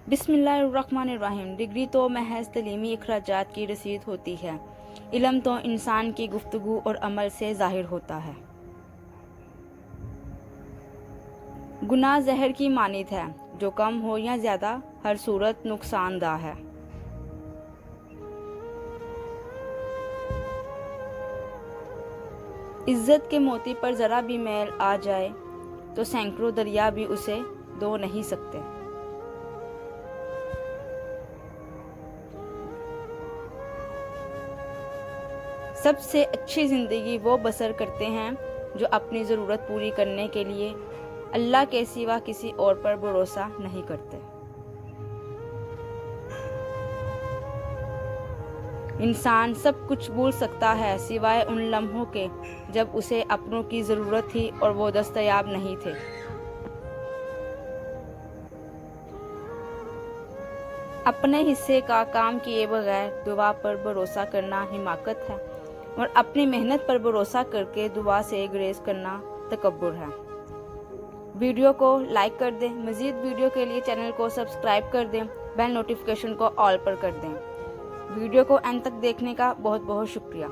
بسم اللہ الرحمن الرحیم۔ ڈگری تو محض تعلیمی اخراجات کی رسید ہوتی ہے، علم تو انسان کی گفتگو اور عمل سے ظاہر ہوتا ہے۔ گناہ زہر کی مانند ہے، جو کم ہو یا زیادہ ہر صورت نقصان دہ ہے۔ عزت کے موتی پر ذرا بھی میل آ جائے تو سینکڑوں دریا بھی اسے دھو نہیں سکتے۔ سب سے اچھی زندگی وہ بسر کرتے ہیں جو اپنی ضرورت پوری کرنے کے لیے اللہ کے سوا کسی اور پر بھروسہ نہیں کرتے۔ انسان سب کچھ بھول سکتا ہے سوائے ان لمحوں کے جب اسے اپنوں کی ضرورت تھی اور وہ دستیاب نہیں تھے۔ اپنے حصے کا کام کیے بغیر دعا پر بھروسہ کرنا حماقت ہے، اور اپنی محنت پر بھروسہ کر کے دعا سے گریز کرنا تکبر ہے۔ ویڈیو کو لائک کر دیں، مزید ویڈیو کے لیے چینل کو سبسکرائب کر دیں، بیل نوٹیفیکیشن کو آل پر کر دیں۔ ویڈیو کو اینڈ تک دیکھنے کا بہت بہت شکریہ۔